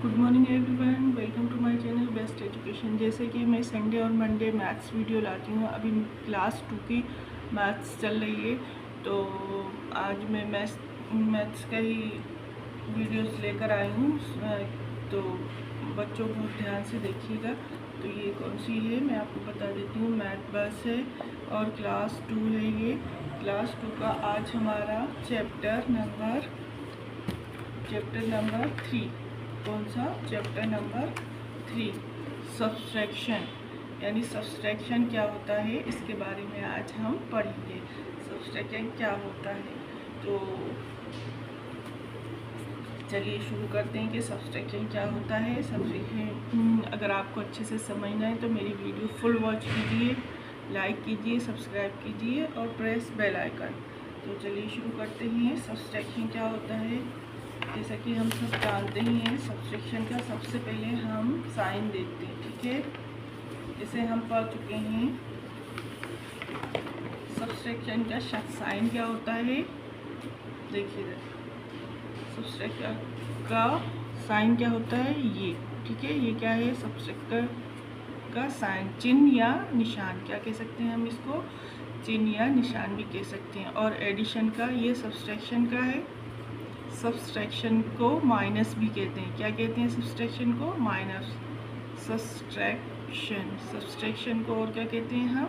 Good morning everyone, welcome to my channel best education. जैसे कि मैं संडे और मंडे मैथ्स वीडियो लाती हूँ। अभी क्लास 2 की मैथ्स चल रही है, तो आज मैं मैथ्स का ही वीडियोस लेकर आई हूँ। तो बच्चों को ध्यान से देखिएगा। तो ये कौन सी है मैं आपको बता देती हूँ। मैथ बस है और क्लास 2 है। ये क्लास 2 का आज हमारा चैप्टर नंबर 3। कौन सा? Chapter number 3, subtraction. यानी सब्सट्रैक्शन क्या होता है, इसके बारे में आज हम पढ़ेंगे। सब्सट्रैक्शन क्या होता है, तो चलिए शुरू करते हैं कि सब्सट्रैक्शन क्या होता है। सब्सट्रैक्शन अगर आपको अच्छे से समझना है तो मेरी वीडियो फुल वॉच कीजिए, लाइक कीजिए, सब्सक्राइब कीजिए और प्रेस बेल आइकन। तो चलिए शुरू करते हैं। सब्सट्रैक्शन क्या होता है, जैसा कि हम सब जानते ही हैं। सब्सट्रैक्शन का सबसे पहले हम साइन देखते हैं, ठीक है। जैसे हम पढ़ चुके हैं सब्सट्रैक्शन का साइन क्या होता है। देखिए सब्सट्रैक्शन का साइन क्या होता है, ये ठीक है। ये क्या है? सब्सट्रैक्टर का साइन, चिन्ह या निशान, क्या कह सकते हैं हम इसको? चिन्ह या निशान भी कह सकते हैं। और एडिशन का, ये सब्सट्रैक्शन का है। सब्सट्रैक्शन को माइनस भी कहते हैं। क्या कहते हैं सब्सट्रैक्शन को? माइनस। सब्सट्रैक्शन को और क्या कहते हैं हम?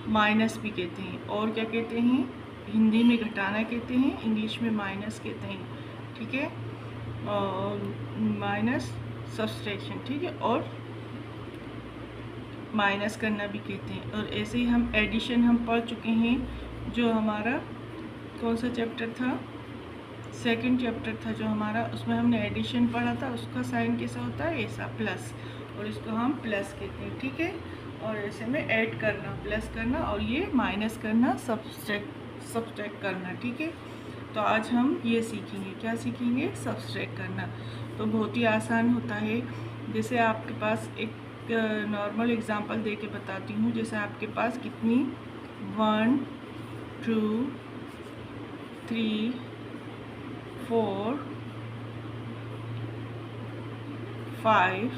माइनस भी कहते हैं। और क्या कहते हैं? हिंदी में घटाना कहते हैं, इंग्लिश में माइनस कहते हैं, ठीक है। और माइनस सब्सट्रैक्शन, ठीक है। और माइनस करना भी कहते हैं। और ऐसे ही हम एडिशन हम पढ़ चुके हैं, जो हमारा कौन सा चैप्टर था? सेकंड चैप्टर था जो हमारा, उसमें हमने एडिशन पढ़ा था। उसका साइन कैसा होता है? ऐसा, प्लस। और इसको हम प्लस कहते हैं, ठीक है। और ऐसे में ऐड करना, प्लस करना, और ये माइनस करना, सब्सट्रैक्ट करना, ठीक है। तो आज हम ये सीखेंगे। क्या सीखेंगे? सब्सट्रैक्ट करना। तो बहुत ही आसान होता है। जैसे आपके पास एक नॉर्मल एग्जांपल दे के बताती हूँ। जैसे आपके पास कितनी 1 2 3 4 5,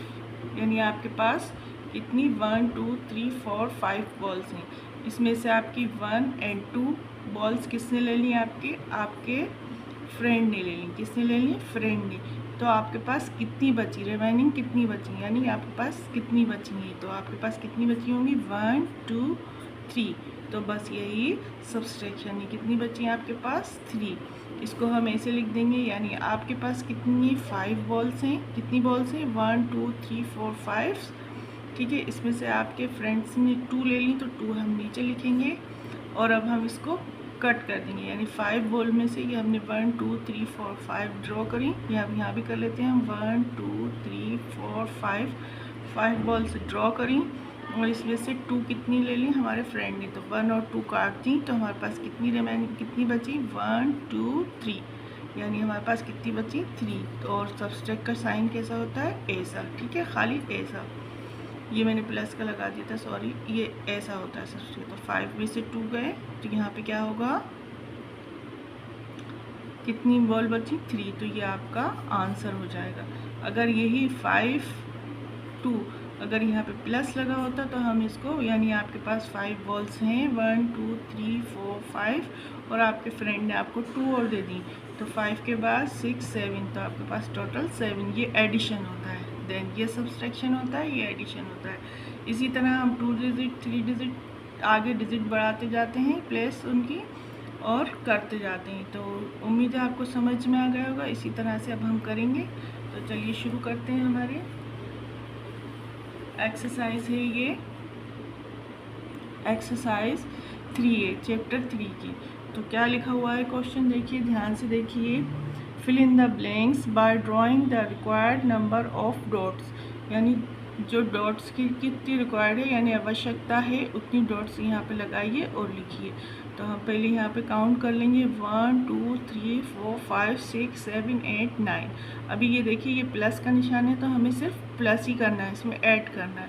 यानी आपके पास कितनी 1 2 3 4 5 बॉल्स हैं। इसमें से आपकी 1 और 2 बॉल्स किसने ले ली? आपके फ्रेंड ने ले ली। किसने ले ली? फ्रेंड ने। तो आपके पास कितनी बची? रिमेनिंग कितनी बची, यानी आपके पास कितनी बची है? तो आपके पास कितनी बची होंगी? 1 2 3। तो बस यही सब्सट्रैक्शन है। कितनी बची है आपके पास? 3। इसको हम ऐसे लिख देंगे, यानी आपके पास कितनी 5 बॉल्स हैं। कितनी बॉल्स हैं? 1 2 3 4 5, ठीक है। इसमें से आपके फ्रेंड्स ने 2 ले ली, तो 2 हम नीचे लिखेंगे। और अब हम इसको कट कर देंगे, यानी 5 बॉल में से ये हमने 1 2 3 4 5 ड्रॉ करी। ये हम यहाँ भी कर लेते हैं हम 1 2 3 4 5 बॉल्स ड्रॉ करी। और इसमें से 2 कितनी ले ली हमारे फ्रेंड ने, तो 1 और 2 काट दी। तो हमारे पास कितनी रिमेनिंग कितनी बची? 1 2 3, यानी हमारे पास कितनी बची? 3। तो और सब्सट्रैक्ट का साइन कैसा होता है? ऐसा, ठीक है, खाली ऐसा। ये मैंने प्लस का लगा दिया था, सॉरी। ये ऐसा होता है सब्सट्रैक्ट। तो 5 में से 2 गए, तो यहाँ पे क्या होगा? कितनी बॉल बची? 3। तो ये आपका आंसर हो जाएगा। अगर यही 5 2 अगर यहाँ पे प्लस लगा होता तो हम इसको, यानी आपके पास 5 बॉल्स हैं, 1 2 3 4 5, और आपके फ्रेंड ने आपको 2 और दे दी, तो 5 के बाद 6 7, तो आपके पास टोटल 7। ये एडिशन होता है। देन ये सब्सट्रैक्शन होता है, ये एडिशन होता है। इसी तरह हम 2 डिजिट 3 डिजिट आगे डिजिट बढ़ाते जाते हैं, प्लेस उनकी, और करते जाते हैं। तो उम्मीद है आपको समझ में आ गया होगा। इसी तरह से अब हम करेंगे। तो चलिए शुरू करते हैं। हमारे एक्सरसाइज है ये, एक्सरसाइज 3A चैप्टर 3 की। तो क्या लिखा हुआ है क्वेश्चन, देखिए ध्यान से देखिए। Fill in the blanks by drawing the required number of dots, यानी जो डॉट्स की कितनी रिक्वायर्ड है, यानी आवश्यकता है, उतनी डॉट्स यहाँ पे लगाइए और लिखिए। तो हम पहले यहाँ पे काउंट कर लेंगे 1 2 3 4 5 6 7 8 9। अभी ये देखिए, ये प्लस का निशान है, तो हमें सिर्फ प्लस ही करना है, इसमें ऐड करना है।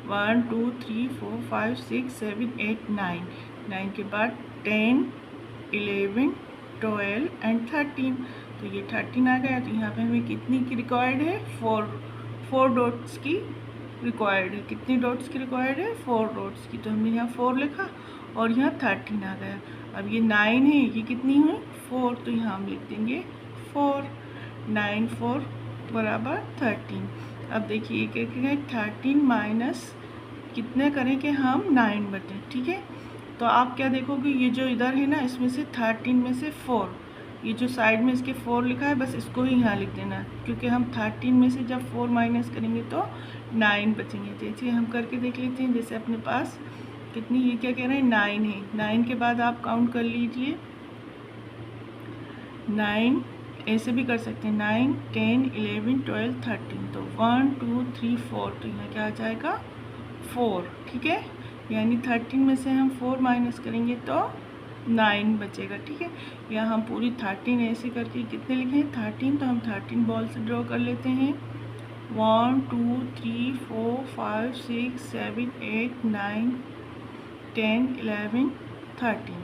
1 2 3 4 5 6 7 8 9, 9 के बाद 10 11 12 एंड 13। तो ये 13 आ गया। तो यहाँ पे हमें कितनी की रिक्वायर्ड है, 4 डॉट्स की रिक्वायर्ड है। कितनी डॉट्स की रिक्वायर्ड है, 4 डॉट्स की। तो हमने यहाँ 4 लिखा और यहाँ 13 आ गया। अब ये 9 है, ये कितनी हुई 4, तो यहाँ हम लिख देंगे 4। 9 4 बराबर 13। अब देखिए क्या करें, 13 माइनस कितने करें कि हम 9 बचें, ठीक है। तो आप क्या देखोगे, ये जो इधर है ना, इसमें से 13 में से 4, ये जो साइड में इसके 4 लिखा है, बस इसको ही यहाँ लिख देना, क्योंकि हम 13 में से जब 4 माइनस करेंगे तो 9 बचेंगे। जैसे हम करके देख लेते हैं। जैसे अपने पास कितनी, ये क्या कह रहे हैं 9 है। 9 के बाद आप काउंट कर लीजिए, 9 ऐसे भी कर सकते हैं, 9 10 11 12 13। तो 1 2 3 4, तो यहाँ क्या आ जाएगा 4, ठीक है। यानी 13 में से हम 4 माइनस करेंगे तो 9 बचेगा, ठीक है। या हम पूरी 13 ऐसे करके कितने लिखे हैं 13, तो हम 13 बॉल से ड्रॉ कर लेते हैं। 1 2 3 4 5 6 7 8 9 10 11 13।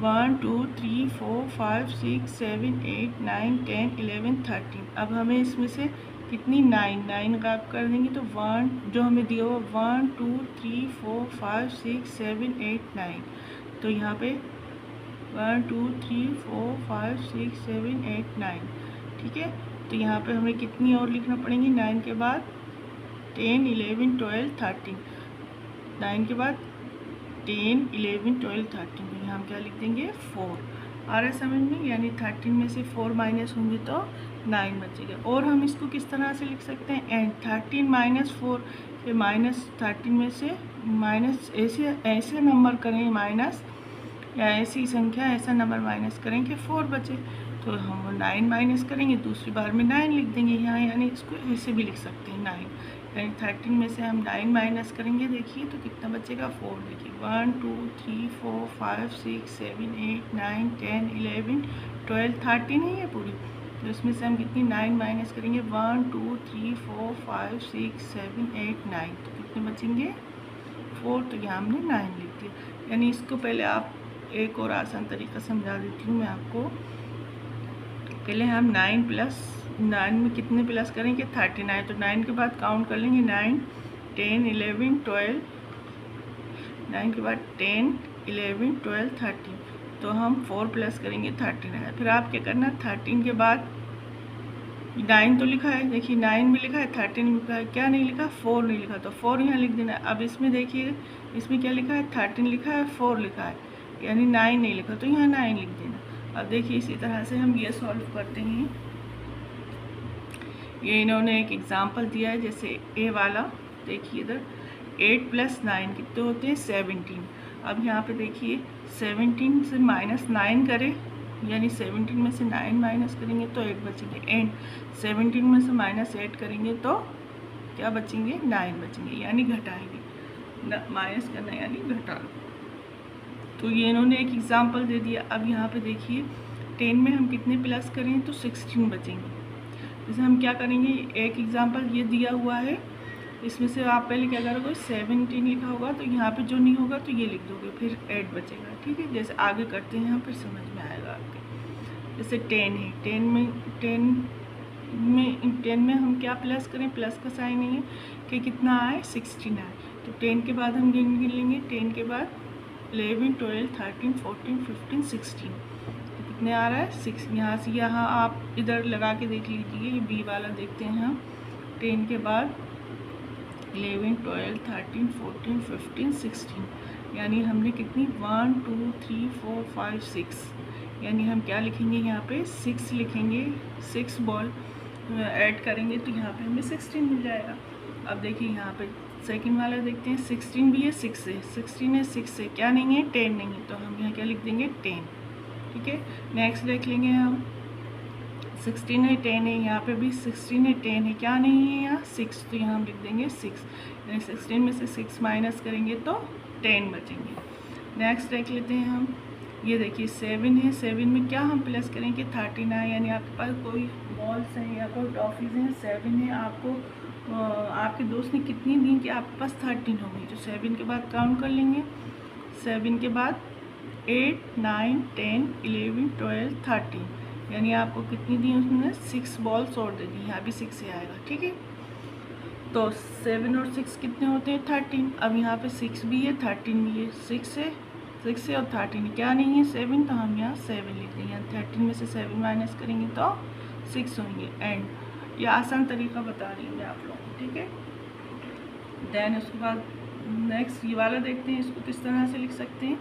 1 2 3 4 5 6 7 8 9 10 11 13। अब हमें इसमें से कितनी 9 गायब कर देंगे, तो 1 जो हमें दिया हुआ 1 2 3 4 5 6 7 8 9। तो यहाँ पे 1 2 3 4 5 6 7 8 9, ठीक है। तो यहाँ पे हमें कितनी और लिखना पड़ेंगी 9 के बाद, 10 11 12 13। 9 के बाद 10 11 12 13, तो यहाँ हम क्या लिख देंगे 4। आ रहा है समझ में, यानी 13 में से 4 माइनस होंगे तो 9 बचेगा। और हम इसको किस तरह से लिख सकते हैं, एंड 13 माइनस 4 के माइनस 13 में से माइनस ऐसे नंबर करें माइनस, या ऐसी संख्या ऐसा नंबर माइनस करें कि 4 बचे। तो हम 9 माइनस करेंगे, दूसरी बार में 9 लिख देंगे यहाँ, यानी इसको ऐसे भी लिख सकते हैं 9। यानी 13 में से हम 9 माइनस करेंगे, देखिए तो कितना बचेगा 4। देखिए 1 2 3 4 5 6 7 8 9 10 11 12 13 है ये पूरी। तो इसमें से हम कितनी 9 माइनस करेंगे, 1 2 3 4 5 6 7 8 9, तो कितने बचेंगे 4। तो यहाँ हमने 9 लिख दिया। यानी इसको पहले आप एक और आसान तरीका समझा देती हूँ मैं आपको। पहले हम 9 प्लस 9 में कितने प्लस करेंगे 39, तो 9 के बाद काउंट कर लेंगे 9 10 11 12, 9 के बाद 10 11 12 13। तो हम 4 प्लस करेंगे 39। फिर आप क्या करना, 13 के बाद 9 तो लिखा है, देखिए 9 में लिखा है, 13 में लिखा है, क्या नहीं लिखा 4 नहीं लिखा, तो 4 यहाँ लिख देना। अब इसमें देखिए, इसमें क्या लिखा है 13 लिखा है, 4 लिखा है, यानी 9 नहीं लिखा, तो यहाँ 9 लिख देना। अब देखिए इसी तरह से हम ये सॉल्व करते हैं। ये इन्होंने एक एग्जांपल दिया है, जैसे ए वाला, देखिए इधर 8 प्लस 9 कितने होते हैं 17। अब यहाँ पे देखिए 17 से माइनस 9 करें, यानी 17 में से 9 माइनस करेंगे तो 8 बचेंगे, एंड 17 में से माइनस 8 करेंगे तो क्या बचेंगे 9 बचेंगे, यानी घटाएंगे, माइनस करना यानी घटाना। तो ये इन्होंने एक एग्जांपल दे दिया। अब यहाँ पे देखिए 10 में हम कितने प्लस करें तो 16 बचेंगे। जैसे हम क्या करेंगे, एक एग्जांपल ये दिया हुआ है, इसमें से आप पहले क्या करोगे 17 लिखा होगा, तो यहाँ पे जो नहीं होगा तो ये लिख दोगे, फिर 8 बचेगा, ठीक है। जैसे आगे करते हैं फिर समझ में आएगा आपके। जैसे 10 है, 10 में हम क्या प्लस करें, प्लस का साइन नहीं है कि कितना आए 16 आए, तो 10 के बाद हम गिन लेंगे, 10 के बाद 11 12 13 14 15 16, कितने आ रहा है 6। यहाँ से यहाँ आप इधर लगा के देख लीजिए, ये बी वाला देखते हैं हम। 10 के बाद 11 12 13 14 15 16, यानी हमने कितनी 1 2 3 4 5 6, यानी हम क्या लिखेंगे यहाँ पे 6 लिखेंगे, 6 बॉल ऐड करेंगे तो यहाँ पे हमें 16 मिल जाएगा। अब देखिए यहाँ पे सेकंड वाला देखते हैं, 16 भी है 6 है, 16 है 6 है, क्या नहीं है 10 नहीं है, तो हम यहाँ क्या लिख देंगे 10, ठीक है। नेक्स्ट देख लेंगे हम, 16 है 10 है, यहाँ पे भी 16 है 10 है, क्या नहीं है यहाँ 6, तो यहाँ हम लिख देंगे 6, यानी 16 में से 6 माइनस करेंगे तो 10 बचेंगे। नेक्स्ट देख लेते हैं हम, ये देखिए 7 है, 7 में क्या हम प्लस करेंगे 13 है, यानी आपके पास कोई बॉल्स हैं या कोई टॉफ़ीज़ हैं, 7 है, आपको आपके दोस्त ने कितनी दी कि आपके पास 13 होंगी, तो 7 के बाद काउंट कर लेंगे, 7 के बाद 8, 9, 10, 11, 12, 13, यानी आपको कितनी दी उसने 6 बॉल्स और दे दी, यहाँ भी 6 से आएगा। ठीक है, तो 7 और 6 कितने होते हैं 13। अब यहाँ पे 6 भी है 13 भी है, 6 है और 13 क्या नहीं है 7, तो हम यहाँ 7 लिख देंगे। यहाँ 13 में से 7 माइनस करेंगे तो 6 होंगे। एंड ये आसान तरीका बता रही हूँ मैं आप लोगों को। ठीक है, देन उसके बाद नेक्स्ट ये वाला देखते हैं, इसको किस तरह से लिख सकते हैं।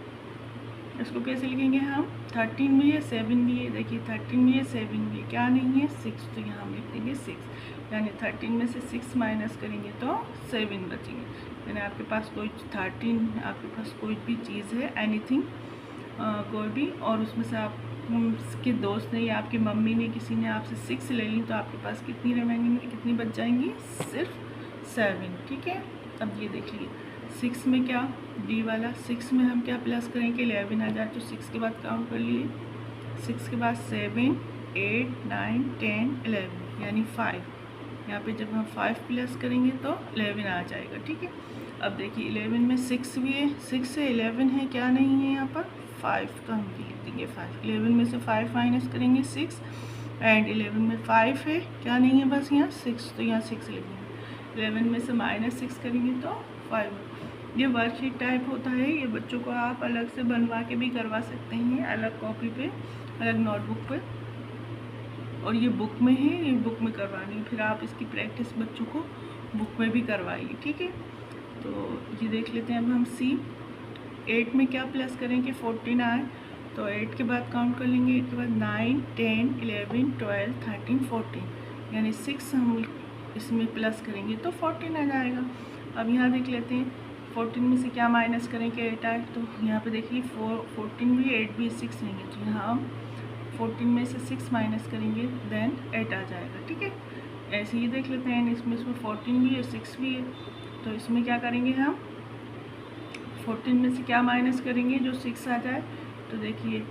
इसको कैसे लिखेंगे हम, 13 भी है 7 भी है, देखिए 13 भी है 7 भी है, क्या नहीं है 6, तो यहाँ हम लिख देंगे 6, यानी 13 में से 6 माइनस करेंगे तो 7 बचेंगे। यानी आपके पास कोई 13 आपके पास कोई भी चीज़ है एनीथिंग कोई भी, और उसमें से आप के दोस्त ने या आपकी मम्मी ने किसी ने आपसे 6 ले ली, तो आपके पास कितनी रहेंगी, कितनी बच जाएंगी, सिर्फ 7। ठीक है, अब ये देखिए 6 में क्या डी वाला, 6 में हम क्या प्लस करेंगे 11 आ जाए, तो 6 के बाद काउंट कर लिए, 6 के बाद 7, 8, 9, 10, 11 यानी 5। यहाँ पे जब हम 5 प्लस करेंगे तो 11 आ जाएगा। ठीक है, अब देखिए 11 में 6 भी है, 6 से 11 है, क्या नहीं है यहाँ पर 5, तो हम लिख देंगे 5। 11 में से 5 माइनस करेंगे 6, एंड 11 में 5 है, क्या नहीं है बस यहाँ 6, तो यहाँ 6 लिखेंगे। 11 में से -6 करेंगे तो 5। ये वर्कशीट टाइप होता है, ये बच्चों को आप अलग से बनवा के भी करवा सकते हैं, अलग कॉपी पे, अलग नोटबुक पे, और ये बुक में है, ये बुक में करवानी है, फिर आप इसकी प्रैक्टिस बच्चों को बुक में भी करवाइए। ठीक है, तो ये देख लेते हैं अब हम सी। 8 में क्या प्लस करेंगे 14 आए, तो 8 के बाद काउंट कर लेंगे, 8 के बाद 9, 10, 11, 12, 13, 14, यानी 6 हम इसमें प्लस करेंगे तो 14 आ जाएगा। अब यहाँ देख लेते हैं 14 में से क्या माइनस करेंगे 8 आए, तो यहाँ पे देखिए 14 भी 8 भी 6 नहीं है, तो यहाँ हम 14 में से 6 माइनस करेंगे देन 8 आ जाएगा। ठीक है, ऐसे ही देख लेते हैं, इसमें 14 भी है 6 भी है, तो इसमें क्या करेंगे हम 14 में से क्या माइनस करेंगे जो 6 आ जाए, तो देखिए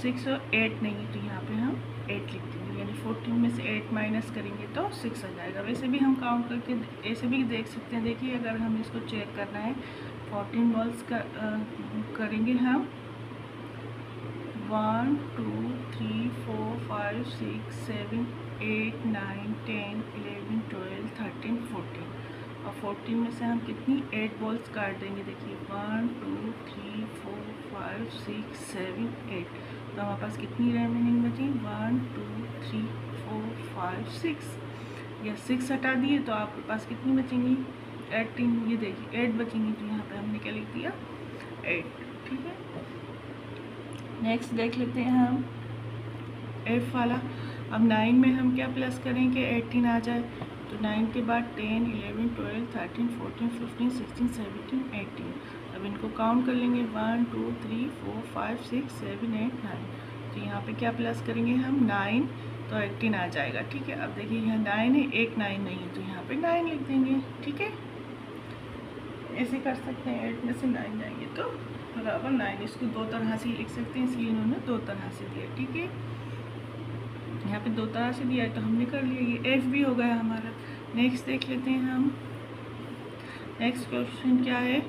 6 और 8 नहीं है, तो यहाँ पे हम 8 लिख देंगे, यानी 14 में से 8 माइनस करेंगे तो 6 आ जाएगा। वैसे भी हम काउंट करके ऐसे भी देख सकते हैं, देखिए अगर हम इसको चेक करना है 14 बॉल्स करेंगे हम 1 2 3 4 5 6 7 8 9 10 11 12 13 14, और 14 में से हम कितनी 8 बॉल्स काट देंगे, देखिए 1 2 3 4 5 6 7 8, तो हमारे पास कितनी रिमेनिंग बची 1 2 3 4 5 6, या 6 हटा दिए तो आपके पास कितनी बचेंगी 18, ये देखिए 8 बचेंगी, तो यहाँ पे हमने क्या लिख दिया 8। ठीक है, नेक्स्ट देख लेते हैं हम एफ वाला। अब 9 में हम क्या प्लस करेंगे 18 आ जाए, तो 9 के बाद 10, 11, 12, 13, 14, 15, 16, 17, 18, अब इनको काउंट कर लेंगे 1 2 3 4 5 6 7 8 9, तो यहाँ पे क्या प्लस करेंगे हम 9, तो 18 आ जाएगा। ठीक है, अब देखिए यहाँ 9 है, एक 9 नहीं है, तो यहाँ पे 9 लिख देंगे। ठीक है, ऐसे कर सकते हैं, 8 में से 9 जाएंगे तो बराबर 9, इसको 2 तरह से लिख सकते हैं, इसलिए इन्होंने 2 तरह से दिया। ठीक है, यहाँ पे 2 तरह से दिया है तो हमने कर लिया, ये एफ भी हो गया हमारा। नेक्स्ट देख लेते हैं हम, नेक्स्ट क्वेश्चन क्या है,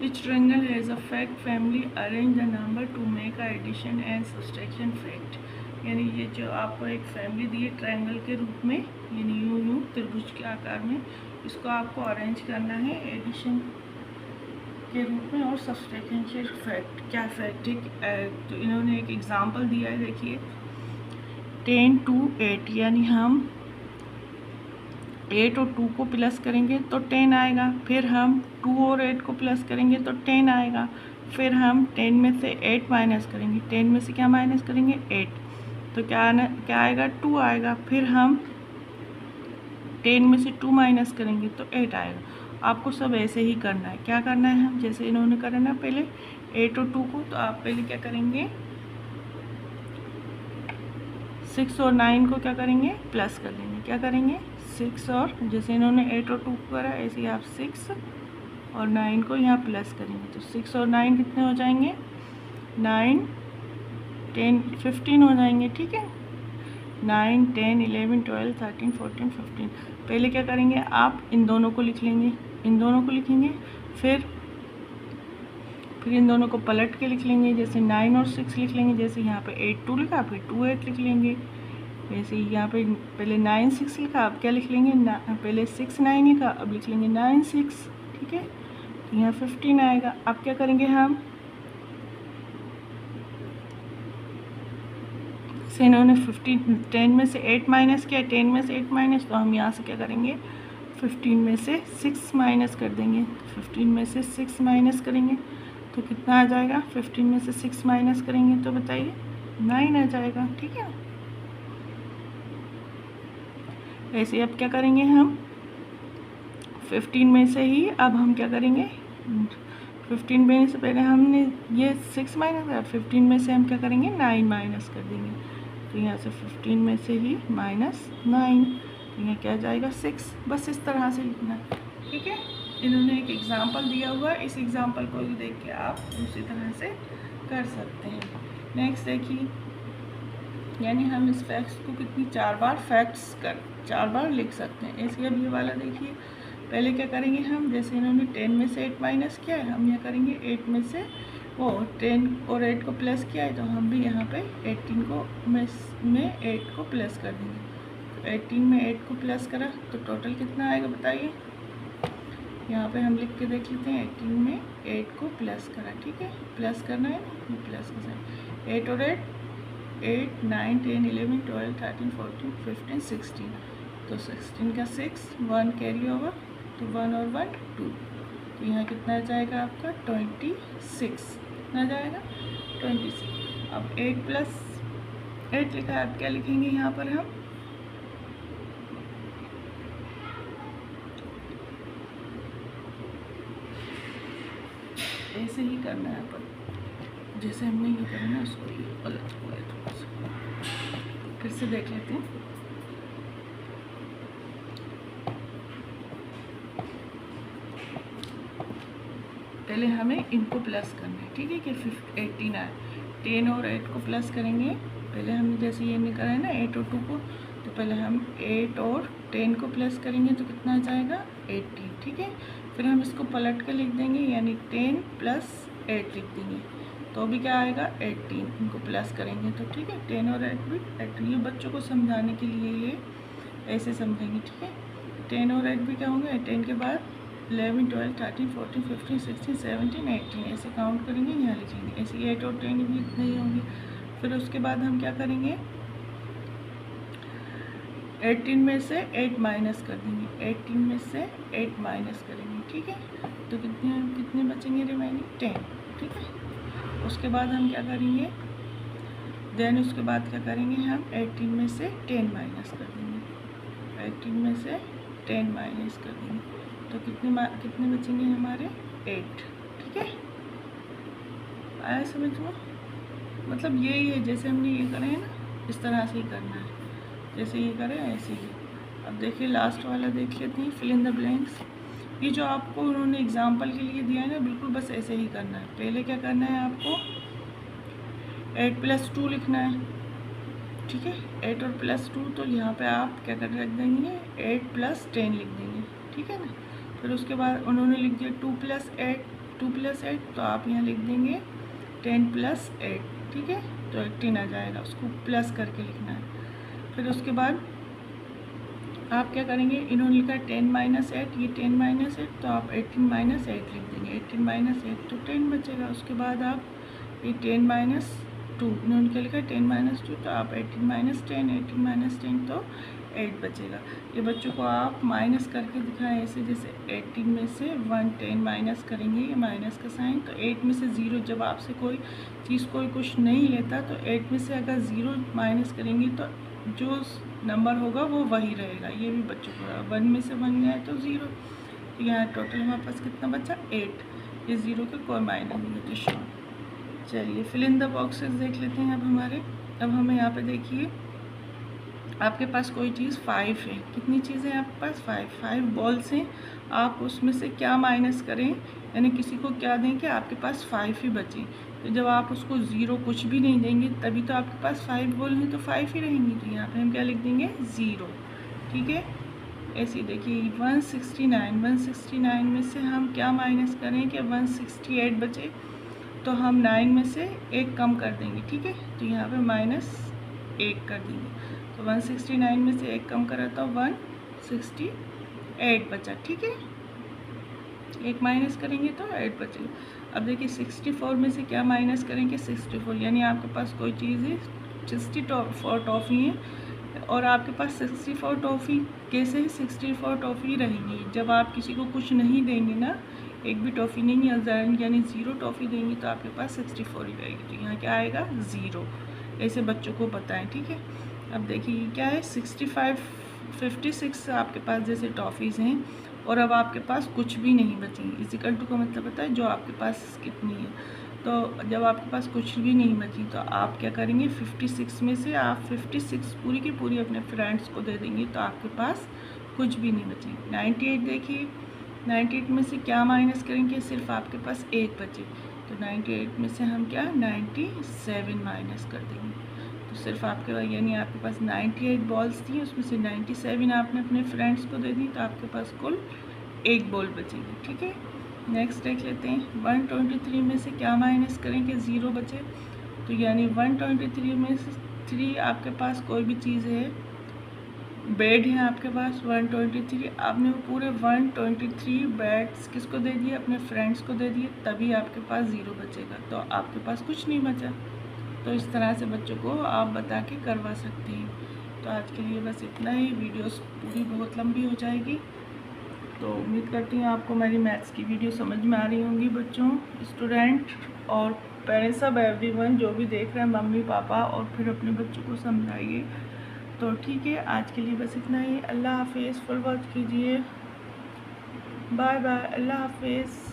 which triangle has a fact family, arrange the number to make a addition and subtraction fact, यानी ये जो आपको एक फैमिली दी है ट्रायंगल के रूप में, यानी यूं त्रिभुज के आकार में, इसको आपको अरेंज करना है एडिशन के रूप में और सब्सट्रैक्शन के फैक्ट, क्या फैक्ट है, तो इन्होंने एक एग्जांपल दिया है, देखिए 10 to 8, यानी हम 8 और 2 को प्लस करेंगे तो 10 आएगा, फिर हम 2 और 8 को प्लस करेंगे तो 10 आएगा, फिर हम 10 में से 8 माइनस करेंगे, 10 में से क्या माइनस करेंगे 8, तो क्या आएगा 2 आएगा, फिर हम 10 में से 2 माइनस करेंगे तो 8 आएगा। आपको सब ऐसे ही करना है, क्या करना है हम जैसे इन्होंने करना पहले 8 और 2 को, तो आप पहले क्या करेंगे 6 और 9 को क्या करेंगे प्लस कर लेंगे, क्या करेंगे 6 और जैसे इन्होंने 8 और 2 को करा ऐसे ही आप 6 और 9 को यहाँ प्लस करेंगे, तो 6 और 9 कितने हो जाएंगे 9 10 15 हो जाएंगे। ठीक है, 9 10 11 12 13 14 15, पहले क्या करेंगे आप इन दोनों को लिख लेंगे, इन दोनों को लिखेंगे, फिर फिर इन दोनों को पलट के लिख लेंगे, जैसे 9 और 6 लिख लेंगे, जैसे यहाँ पे 8 2 लिखा, फिर 2 8 लिख लेंगे। वैसे यहाँ पे पहले 9 6 लिखा, अब क्या लिख लेंगे, पहले 6 9 लिखा, अब लिख लेंगे 9 6, ठीक है। तो यहाँ 15 आएगा। अब क्या करेंगे हम, से इन्होंने 10 में से 8 माइनस किया, 10 में से 8 माइनस, तो हम यहाँ से क्या करेंगे, 15 में से 6 माइनस कर देंगे। 15 में से 6 माइनस करेंगे तो कितना आ जाएगा, 15 में से 6 माइनस करेंगे तो बताइए 9 आ जाएगा, ठीक है। ऐसे अब क्या करेंगे हम, 15 में से ही अब हम क्या करेंगे, 15 में से पहले हमने ये 6 माइनस किया, 15 में से हम क्या करेंगे, 9 माइनस कर देंगे। तो यहाँ से 15 में से ही -9, तो यहाँ क्या जाएगा 6। बस इस तरह से लिखना है, ठीक है। इन्होंने एक एग्जाम्पल दिया हुआ है, इस एग्जाम्पल को भी देख के आप दूसरी तरह से कर सकते हैं। नेक्स्ट देखिए, यानी हम इस फैक्ट्स को कितनी 4 बार लिख सकते हैं। ऐसे अब ये वाला देखिए, पहले क्या करेंगे हम, जैसे इन्होंने 10 में से 8 माइनस किया है, हम यहाँ करेंगे 8 में से वो 10 और 8 को प्लस किया है, तो हम भी यहाँ पे 18 को में 8 को प्लस कर देंगे। तो 18 में 8 को प्लस करा तो टोटल कितना आएगा बताइए। यहाँ पे हम लिख के देख लेते हैं, 18 में 8 को प्लस करा, ठीक है, प्लस करना है ना, प्लस का साइन, 8 और 8 9 10 11 12 13 14 15 16, तो 16 का 6 1 कैरी ओवर, तो 1 और 1 2, तो यहाँ कितना जाएगा आपका 26, कितना जाएगा 26। अब 8 प्लस 8 लिखा है, अब क्या लिखेंगे यहाँ पर हम, ऐसे ही करना है अपन, जैसे हमने ये करना उसको ही अलग हुआ है थोड़ा सा, फिर से देख लेते हैं। पहले हमें इनको प्लस करना है, ठीक है, कि 18 आए, 10 और 8 को प्लस करेंगे। पहले हमने जैसे ये नहीं करा है ना 8 और 2 को, तो पहले हम 8 और 10 को प्लस करेंगे तो कितना आ जाएगा 18, ठीक है। फिर हम इसको पलट के लिख देंगे, यानी 10 प्लस 8 लिख देंगे, तो भी क्या आएगा 18, इनको प्लस करेंगे तो, ठीक है। 10 और 8 भी 18, ये बच्चों को समझाने के लिए ये ऐसे समझेंगे, ठीक है। 10 और 8 भी क्या होंगे, 10 के बाद 11 12 13 14 15 16 17 18, ऐसे काउंट करेंगे, यहाँ लिखेंगे। ऐसे 8 और 10 भी इतने ही होंगे। फिर उसके बाद हम क्या करेंगे, 18 में से 8 माइनस कर देंगे, 18 में से 8 माइनस करेंगे, ठीक है। तो कितने बचेंगे रिमेनिंग 10, ठीक है। उसके बाद हम क्या करेंगे, देन उसके बाद क्या करेंगे हम 18 में से 10 माइनस कर देंगे, 18 में से 10 माइनस कर देंगे, तो कितने बचेंगे हमारे 8, ठीक है। आया समझ में, मतलब यही है, जैसे हमने ये करे हैं ना, इस तरह से ही करना है, जैसे ये करें ऐसे ही। अब देखिए लास्ट वाला देख लेते हैं, फिल इन द ब्लैंक्स। ये जो आपको उन्होंने एग्जाम्पल के लिए दिया है ना, बिल्कुल बस ऐसे ही करना है। पहले क्या करना है आपको, 8 + 2 लिखना है, ठीक है, 8 और +2, तो यहाँ पे आप क्या कर रख देंगे 8 + 10 लिख देंगे, ठीक है ना। फिर उसके बाद उन्होंने लिख दिया 2 + 8, तो आप यहाँ लिख देंगे 10 + 8, ठीक है, तो 18 आ जाएगा, उसको प्लस करके लिखना है। फिर उसके बाद आप क्या करेंगे, इन्होंने लिखा 10 - 8, ये 10 - 8, तो आप 18 - 8 लिख देंगे, 18 - 8 तो 10 बचेगा। उसके बाद आप ये 10 - 2, इन्होंने क्या लिखा 10 - 2, तो आप 18 - 10, 18 - 10 तो 8 बचेगा। ये बच्चों को आप माइनस करके दिखाएं, ऐसे जैसे 18 में से 1 10 माइनस करेंगे, ये माइनस का साइन, तो 8 में से 0, जब आपसे कोई चीज़ कोई कुछ नहीं लेता तो 8 में से अगर 0 माइनस करेंगे तो जो नंबर होगा वो वही रहेगा। ये भी बच्चों को 1 में से 1 गया तो 0, तो यहाँ टोटल हमारे पास कितना बचा 8, ये 0 का कोई मायना नहीं है, तो शॉर्ट। चलिए फिल इन द बॉक्सेस देख लेते हैं अब हमारे। अब हमें यहाँ पे देखिए, आपके पास कोई चीज़ 5 है, कितनी चीज़ें आपके पास 5 बॉल्स हैं, आप उसमें से क्या माइनस करें, यानी किसी को क्या दें कि आपके पास 5 ही बचे। तो जब आप उसको 0 कुछ भी नहीं देंगे तभी तो आपके पास 5 बॉल हैं, तो 5 ही रहेंगी। तो यहाँ पे हम क्या लिख देंगे 0, ठीक है। ऐसे देखिए 169 में से हम क्या माइनस करें कि 168 बचे, तो हम 9 में से 1 कम कर देंगे, ठीक है। तो यहाँ पे -1 कर देंगे। तो 169 में से 1 कम करा तो 168 बचा, ठीक है। 1 माइनस करेंगे तो 8 बचेगा। अब देखिए 64 में से क्या माइनस करेंगे, 64, यानी आपके पास कोई चीज़ है 64 टॉफ़ी है और आपके पास 64 टॉफ़ी कैसे है, 64 टॉफ़ी रहेंगी। जब आप किसी को कुछ नहीं देंगे ना, एक भी टॉफ़ी नहीं यानी 0 टॉफ़ी देंगे तो आपके पास 64 ही रहेगी। तो यहाँ क्या आएगा 0। ऐसे बच्चों को बताएं, ठीक है। अब देखिए क्या है 56 आपके पास जैसे टॉफ़ीज़ हैं और अब आपके पास कुछ भी नहीं बची। इक्वल टू का मतलब होता है जो आपके पास कितनी है। तो जब आपके पास कुछ भी नहीं बची तो आप क्या करेंगे, 56 में से आप 56 पूरी की पूरी अपने फ्रेंड्स को दे देंगे तो आपके पास कुछ भी नहीं बची। 98 देखिए, 98 में से क्या माइनस करेंगे, सिर्फ आपके पास 1 बचे। तो 98 में से हम क्या 97 माइनस कर देंगे। तो सिर्फ आपके पास यानी आपके पास 98 बॉल्स थी, उसमें से 97 आपने अपने फ्रेंड्स को दे दी तो आपके पास कुल 1 बॉल बचेगी, ठीक है। नेक्स्ट देख लेते हैं 123 में से क्या माइनस करेंगे, 0 बचे। तो यानी 123 में से 3 आपके पास कोई भी चीज़ है, बेड है आपके पास 123, आपने वो पूरे 123 बेड्स किसको दे दिए, अपने फ्रेंड्स को दे दिए, तभी आपके पास 0 बचेगा। तो आपके पास कुछ नहीं बचा। तो इस तरह से बच्चों को आप बता के करवा सकते हैं। तो आज के लिए बस इतना ही। वीडियोस पूरी बहुत लंबी हो जाएगी, तो उम्मीद करती हूँ आपको मेरी मैथ्स की वीडियो समझ में आ रही होंगी। बच्चों, स्टूडेंट और पेरेंट्स सब एवरीवन जो भी देख रहे हैं, मम्मी पापा, और फिर अपने बच्चों को समझाइए। तो ठीक है, आज के लिए बस इतना ही। अल्लाह हाफिज़। फुल वॉच कीजिए। Bye bye. अल्लाह हाफिज़।